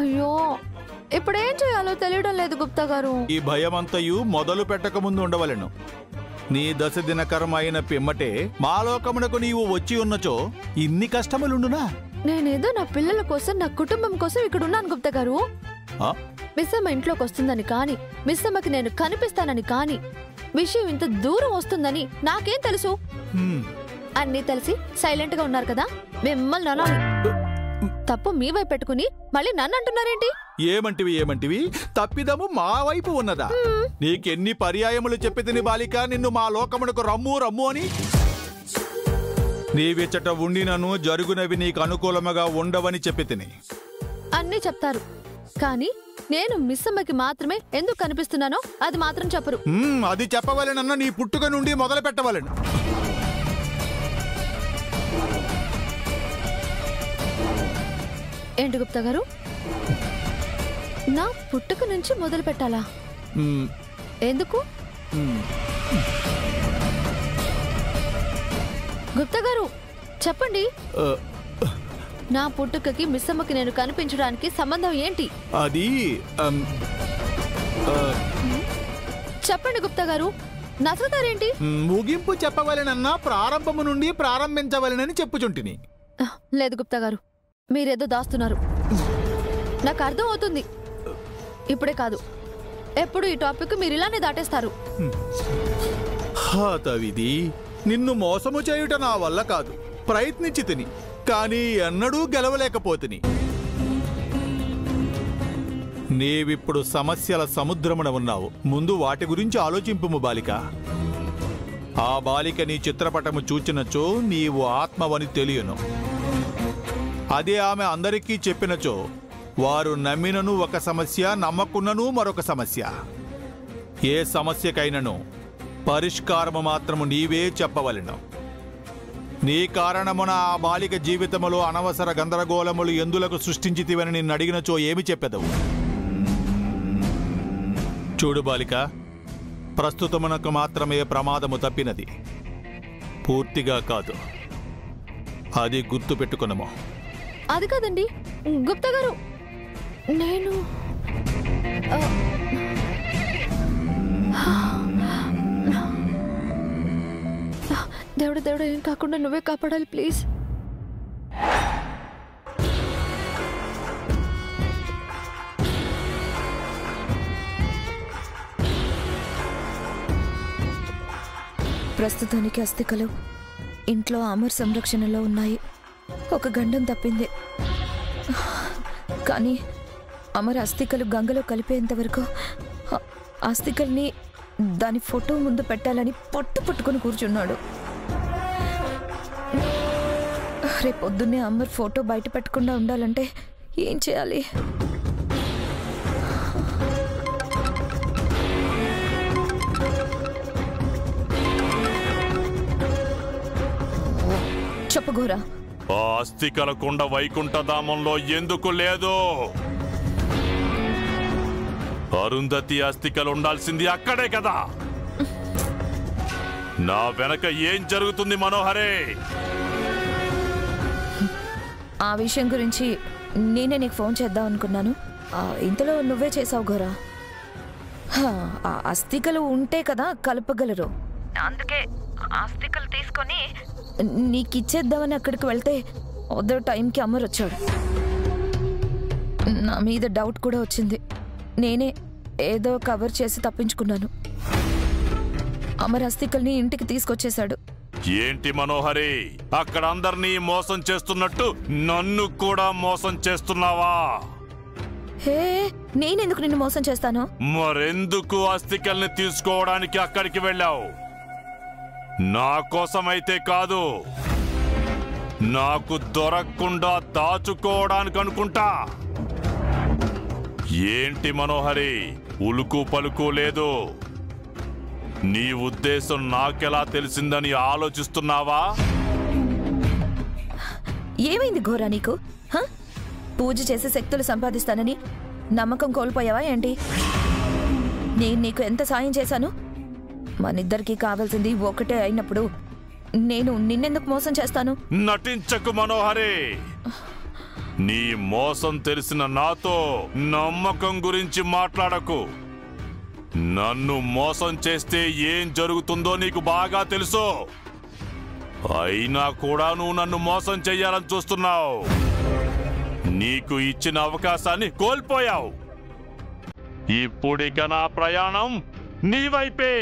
అయ్యో, ఇప్పుడేం చేయాలో తెలియడం లేదు గుప్తా గారు. ఈ భయమంతయు మొదలు పెట్టక ముందు ఉండవలెను. నీ 10 దినకరం అయిన పిమ్మటే మాలోకమునకు నీవు వచ్చి ఉన్నచో ఇన్ని కష్టములుండునా? నేనేదో నా పిల్లల కోసం, నా కుటుంబం కోసం ఇక్కడ ఉన్నాను గుప్తా గారు. మిస్సమ్మ ఇంట్లోకి వస్తుందని కాని, మిస్సమ్మకి నేను కనిపిస్తానని కాని, విషయం ఇంత దూరం వస్తుందని నాకేం తెలుసు? అన్నీ తెలిసి సైలెంట్ గా ఉన్నారు కదా. మిమ్మల్ని అనాలి. తప్పు మీ వైపు పెట్టుకుని మళ్ళీ నన్ను అంటున్నారేంటి? ఏమంటివి తప్పిదము మా వైపు ఉన్నదా? నీకెన్ని పర్యాయములు చెప్పి తిని బాలిక, నిన్ను మా లోకమునకు రమ్ము అని. నీవిచ్చట ఉండినను జరుగునవి నీకు అనుకూలముగా ఉండవని చెప్పి తిని. అన్నీ చెప్తారు కానీ నేను మిస్సమ్మకి మాత్రమే ఎందుకు కనిపిస్తున్నానో అది మాత్రం చెప్పరు. అది చెప్పవలెనన్న నీ పుట్టుక నుండి మొదలు పెట్టవలెను. ఏంటి గుప్తా గారు, నా పుట్టుక నుంచి మొదలు పెట్టాలా? ఎందుకు? గుప్తా గారు చెప్పండి. నా పుట్టుకకి మిస్సమ్మకి నేను కనిపించడానికి సంబంధం ఏంటి? అది చెప్పండి గుప్తా గారు, నసరతారేంటి? ముగింపు చెప్పవలెనన్నా ప్రారంభము నుండి ప్రారంభించవలెనని చెప్పుచుంటిని. లేదు గుప్తా గారు, మీరేదో దాస్తున్నారు. నాకు అర్థం అవుతుంది. ఇప్పుడే కాదు, ఎప్పుడు ఈ టాపిక్ మీరు ఇలానే దాటేస్తారు. హాతవిధి, నిన్ను మోసము చేయుట నా వల్ల కాదు. ప్రయత్నించి తిని కానీ ఎన్నడూ గెలవలేకపోతిని. నీవిప్పుడు సమస్యల సముద్రమున ఉన్నావు. ముందు వాటి గురించి ఆలోచింపుము బాలిక. ఆ బాలిక నీ చిత్రపటము చూచినచో నీవు ఆత్మవని తెలియను. అదే ఆమె అందరికీ చెప్పినచో వారు నమ్మినను ఒక సమస్య, నమ్మకున్నను మరొక సమస్య. ఏ సమస్యకైనను పరిష్కారము మాత్రము నీవే చెప్పవలెను. నీ కారణమున ఆ బాలిక జీవితములో అనవసర గందరగోళములు ఎందులకు సృష్టించితివని నిన్ను అడిగినచో ఏమి చెప్పెదవు? చూడు బాలిక, ప్రస్తుతమునకు మాత్రమే ప్రమాదము తప్పినది, పూర్తిగా కాదు. అది గుర్తు పెట్టుకున్నాము. అది కాదండి గుప్తా గారు, నేను దేవుడు ఏం కాకుండా నువ్వే కాపాడాలి ప్లీజ్. ప్రస్తుతానికి అస్థికలు ఇంట్లో అమర్ సంరక్షణలో ఉన్నాయి. ఒక గండం తప్పింది. కానీ అమర్ అస్థికలు గంగలో కలిపేంత వరకు అస్థికల్ని దాని ఫోటో ముందు పెట్టాలని పట్టుకుని కూర్చున్నాడు. రేపొద్దున్నే అమర్ ఫోటో బయట పెట్టకుండా ఉండాలంటే ఏం చేయాలి? చెప్పగోరా. ఆ అస్థికల కుండ వైకుంఠధామంలో ఎందుకు లేదు? అరుంధతి అస్థికలు ఉండాల్సింది అక్కడే కదా. నా వెనక ఏం జరుగుతుంది మనోహరే? ఆ విషయం గురించి నేనే నీకు ఫోన్ చేద్దాం అనుకున్నాను. ఇంతలో నువ్వే చేసావు గోరా. అస్థికలు ఉంటే కదా కలపగలరు. అందుకే అస్థికలు తీసుకొని నీకిచ్చేద్దామని అక్కడికి వెళ్తే అదే టైంకి అమర్ వచ్చాడు. నా మీద డౌట్ కూడా వచ్చింది. నేనే ఏదో కవర్ చేసి తప్పించుకున్నాను. అమర్ అస్థికల్ని ఇంటికి తీసుకొచ్చేశాడు. ఏంటి మనోహరి, అక్కడ అందరినీ మోసం చేస్తున్నట్టు నన్ను కూడా మోసం చేస్తున్నావా? హే, నేనెందుకు నిన్ను మోసం చేస్తాను? మరెందుకు అస్థికల్ని తీసుకోవడానికి అక్కడికి వెళ్ళావు? నా కోసమైతే కాదు, నాకు దొరకకుండా దాచుకోవడానికి అనుకుంటా. ఏంటి మనోహరి, ఉలుకు పలుకు లేదు. నీ ఉద్దేశం నాకెలా తెలిసిందని ఆలోచిస్తున్నావా? ఏమైంది ఘోరా నీకు? పూజ చేసి శక్తులు సంపాదిస్తానని నమ్మకం కోల్పోయావా ఏంటి? నేను నీకు ఎంత సాయం చేశాను? మనిద్దరికీ కావాల్సింది ఒకటే అయినప్పుడు నేను నిన్నెందుకు మోసం చేస్తాను? నటించకు మనోహరి. నీ మోసం తెలిసిన నాతో నమ్మకం గురించి మాట్లాడకు. నన్ను మోసం చేస్తే ఏం జరుగుతుందో నీకు బాగా తెలుసు. అయినా కూడా నువ్వు నన్ను మోసం చెయ్యాలని చూస్తున్నావు. నీకు ఇచ్చిన అవకాశాన్ని కోల్పోయావు. ఇప్పుడిక నా ప్రయాణం నీ వైపే.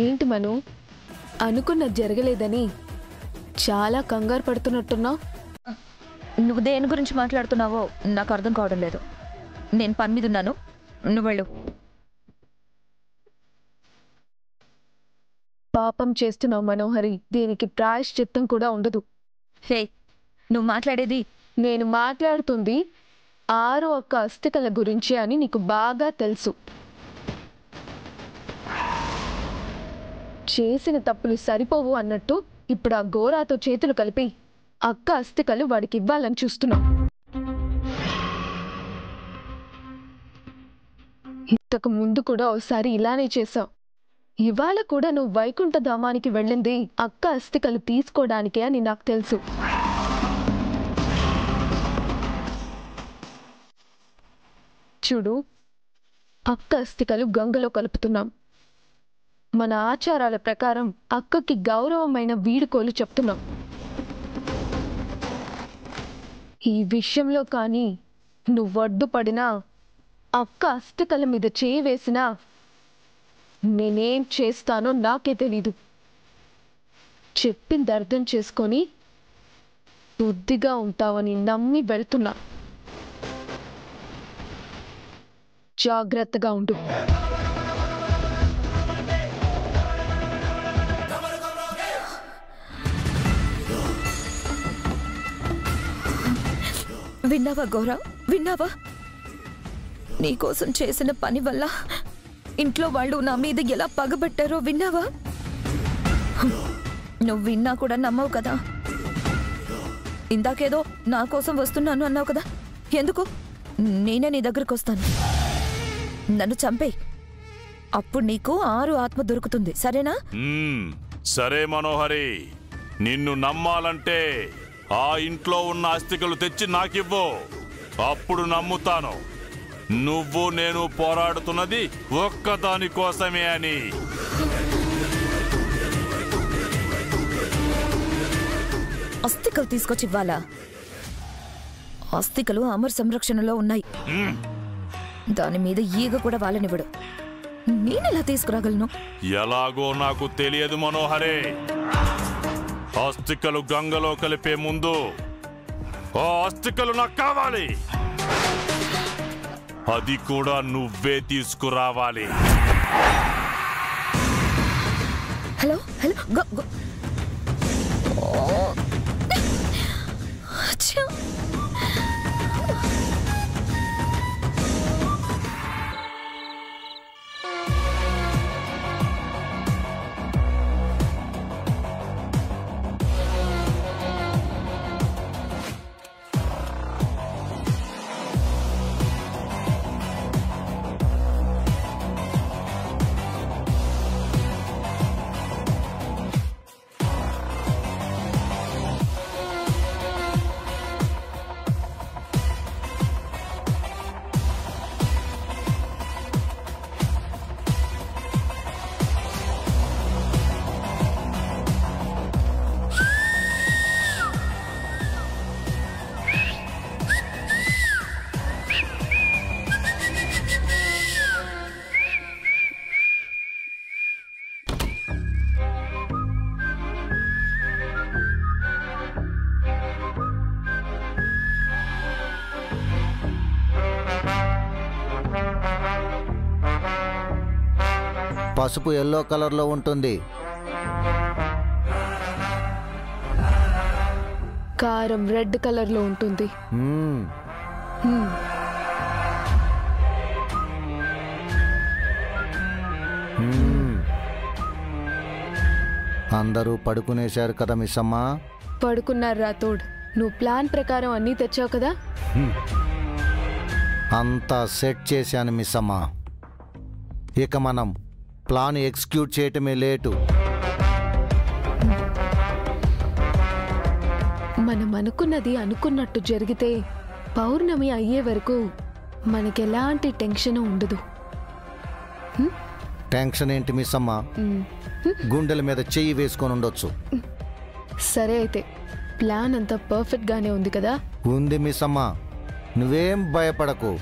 ఏంటి మను, అనుకున్నది జరగలేదని చాలా కంగారు పడుతున్నట్టున్నావు. నువ్వు దేని గురించి మాట్లాడుతున్నావో నాకు అర్థం కావడం లేదు. నేను పని మీద ఉన్నాను, నువ్వు వెళ్ళు. పాపం చేస్తున్నావు మనోహరి, దీనికి ప్రాయశ్చిత్తం కూడా ఉండదు. హే, నువ్వు మాట్లాడేది? నేను మాట్లాడుతుంది 6వ అక్క అస్థికల గురించి అని నీకు బాగా తెలుసు. చేసిన తప్పులు సరిపోవు అన్నట్టు ఇప్పుడు ఆ గోరాతో చేతులు కలిపి అక్క అస్థికలు వాడికి ఇవ్వాలని చూస్తున్నావు. ఇంతకు ముందు కూడా ఒకసారి ఇలానే చేశావు. ఇవాళ కూడా నువ్వు వైకుంఠ ధామానికి వెళ్ళింది అక్క అస్థికలు తీసుకోవడానికే అని నాకు తెలుసు. చూడు, అక్క అస్థికలు గంగలో కలుపుతున్నాం. మన ఆచారాల ప్రకారం అక్కకి గౌరవమైన వీడుకోలు చెప్తున్నాం. ఈ విషయంలో కానీ నువ్వు అడ్డుపడినా, అక్క అస్థికల మీద చేయి వేసినా నేనేం చేస్తానో నాకే తెలీదు. చెప్పింది అర్థం చేసుకొని బుద్ధిగా ఉంటావని నమ్మి వెళ్తున్నా. జాగ్రత్తగా ఉండు. విన్నావా గౌరవ్, విన్నావా? నీకోసం చేసిన పని వల్ల ఇంట్లో వాళ్ళు నా మీద ఎలా పగబట్టారో విన్నావా? నువ్వు విన్నా కూడా నమ్మవు కదా. ఇందాకేదో నా కోసం వస్తున్నాను అన్నావు కదా, ఎందుకు? నేనే నీ దగ్గరకు వస్తాను. నన్ను చంపేయ్, అప్పుడు నీకు 6 ఆత్మ దొరుకుతుంది, సరేనా? సరే మనోహరి, నిన్ను నమ్మాలంటే ఆ ఇంట్లో ఉన్న అస్థికలు తెచ్చి నాకివ్వు, అప్పుడు నమ్ముతాను నువ్వు నేను పోరాడుతున్నది ఒక్కదాని కోసమే అని. అస్థికలు తీసుకొచ్చి ఇవ్వాలా? అస్థికలు అమర్ సంరక్షణలో ఉన్నాయి. దాని మీద ఈగ కూడా వాళ్ళనివ్వడు. నేనెలా తీసుకురాగలను? ఎలాగో నాకు తెలియదు మనోహరే. అస్థికలు గంగలో కలిపే ముందు ఆ అస్థికలు నాకు కావాలి. అది కూడా నువ్వే తీసుకురావాలి. హలో హలో, పసుపు ఎల్లో కలర్లో ఉంటుంది. కారం రెడ్ కలర్లో ఉంటుంది. అందరూ పడుకునేశారు కదా మిస్ అమ్మ. పడుకున్నారు రాథోడ్. నువ్వు ప్లాన్ ప్రకారం అన్నీ తెచ్చావు కదా. అంతా సెట్ చేశాను మిస్ అమ్మ. ఇక మనం ప్లాన్ ఎగ్జిక్యూట్ చేయటమే లేటు. మనం అనుకున్నది అనుకున్నట్టు జరిగితే పౌర్ణమి అయ్యే వరకు మనకెలాంటి టెన్షన్ ఉండదు. టెన్షన్ ఏంటి మిస్ అమ్మ? గుండెల మీద చెయ్యి వేసుకొని ఉండొచ్చు. సరే అయితే ప్లాన్ అంతా పర్ఫెక్ట్ గానే ఉంది కదా. ఉంది మిస్ అమ్మ, నువ్వేం భయపడకు,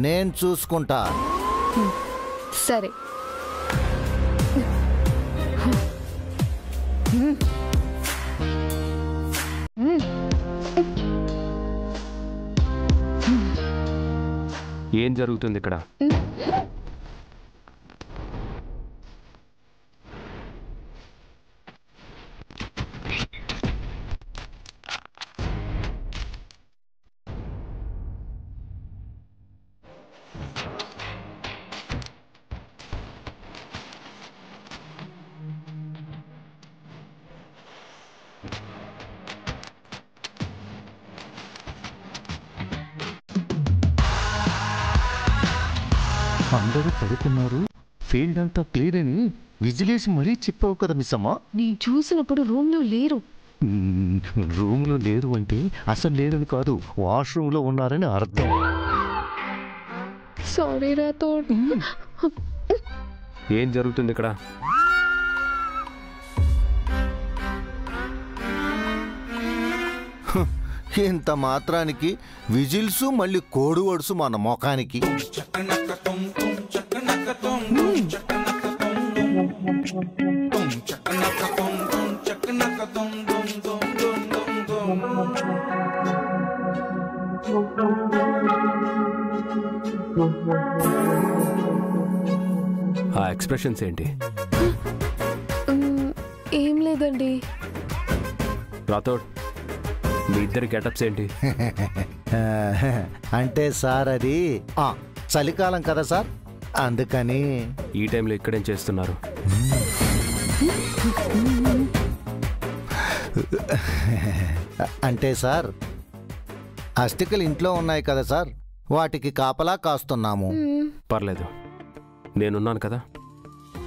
నేను చూసుకుంటా. సరే. ఏం జరుగుతుంది ఇక్కడ? అందరూ పడుకున్నారు, ఫీల్డ్ అంతా క్లియర్ అని విజిలేసి మరీ చెప్పావు కదా మిస్ అమ్మ. నేను చూసినప్పుడు రూమ్లో లేరు. రూమ్లో లేరు అంటే అసలు లేరని కాదు, వాష్రూమ్లో ఉన్నారని అర్థం. సారీ రాథోడ్. ఏం జరుగుతుంది ఇక్కడ? ఇంత మాత్రానికి విజిల్స్ మళ్ళీ కోడి వడుసు మన ముఖానికి. ఆ ఎక్స్ప్రెషన్స్ ఏంటి? ఏం లేదండి. రాథోడ్, మీ ఇద్దరి గెటప్స్ ఏంటి? అంటే సార్ అది చలికాలం కదా సార్, అందుకని. ఈ టైంలో ఇక్కడేం చేస్తున్నారు? అంటే సార్ అస్థికలు ఇంట్లో ఉన్నాయి కదా సార్, వాటికి కాపలా కాస్తున్నాము. పర్లేదు, నేనున్నాను కదా.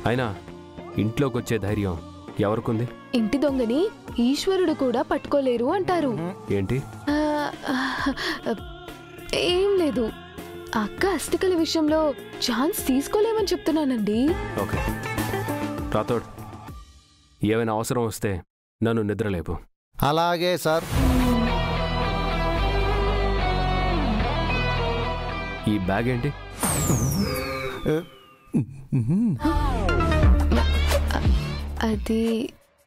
అయినా ఇంట్లోకి వచ్చే ధైర్యం ఎవరికుంది? ఇంటి దొంగని ఈశ్వరుడు కూడా పట్టుకోలేరు అంటారు. ఏంటి? ఏం లేదు, అక్క అస్థికల విషయంలో ఛాన్స్ తీసుకోలేమని చెప్తున్నానండి. ఓకే రాథోడ్, ఏమైనా అవసరం వస్తే నన్ను నిద్రలేపు. అలాగే సార్. ఈ బ్యాగ్ ఏంటి? అది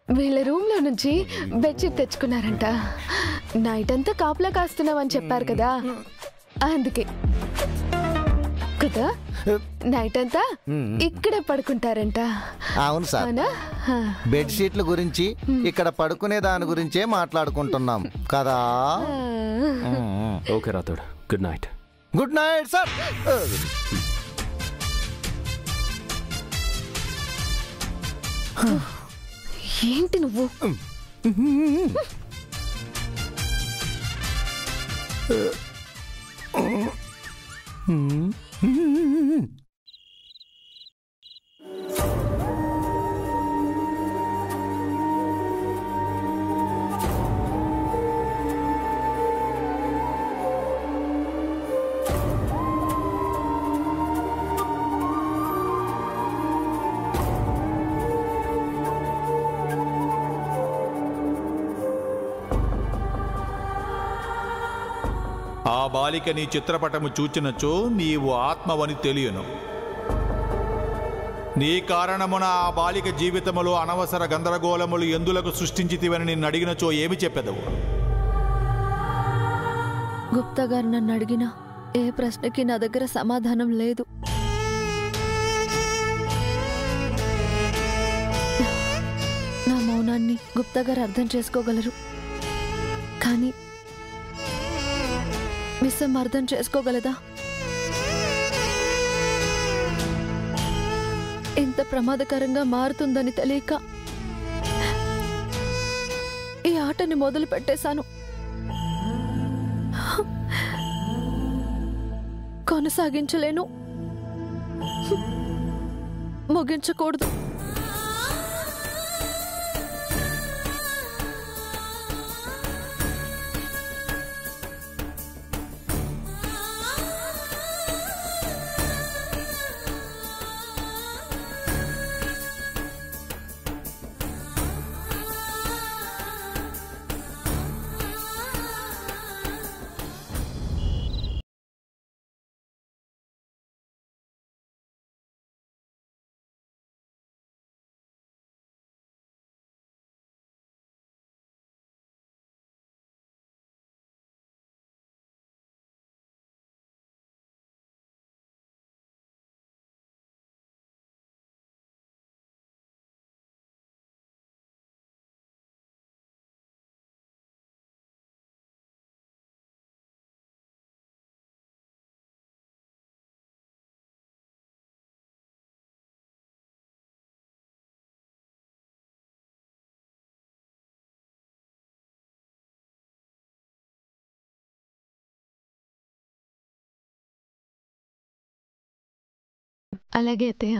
వీళ్ళ రూమ్లో నుంచి బెడ్షీట్ తెచ్చుకున్నారంట. నైట్ అంతా కాపలా కాస్తున్నామని చెప్పారు కదా, అందుకే కదా నైట్ అంతా ఇక్కడే పడుకుంటారంట. అవును సార్, బెడ్షీట్ల గురించి ఇక్కడ పడుకునే దాని గురించే మాట్లాడుకుంటున్నాం కదా. Okay Rathod, good night. Good night sir. ఏంటి నువ్వు? ఆ బాలిక నీ చిత్రపటము చూచినచో నీవు ఆత్మవని తెలియను. నీ కారణమున ఆ బాలిక జీవితములో అనవసర గందరగోళములు ఎందులకు సృష్టించితివని నిన్ను అడిగినచో ఏమి చెప్పెదవు? గుప్తా గారు నన్ను అడిగిన ఏ ప్రశ్నకి నా దగ్గర సమాధానం లేదు. నా మౌనాన్ని గుప్తా గారు అర్థం చేసుకోగలరు, కానీ మిస్సమ్మ అర్థం చేసుకోగలదా? ఇంత ప్రమాదకరంగా మారుతుందని తెలియక ఆటని మొదలు పెట్టేశాను. కొనసాగించలేను, ముగించకూడదు. అలాగే అత్తయ్య.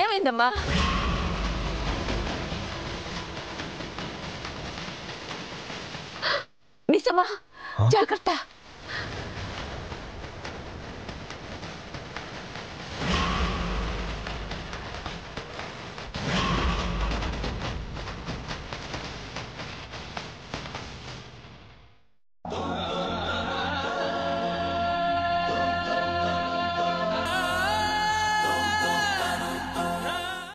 ఏమైందమ్మా? మిస్సమ్మా, జాగ్రత్త.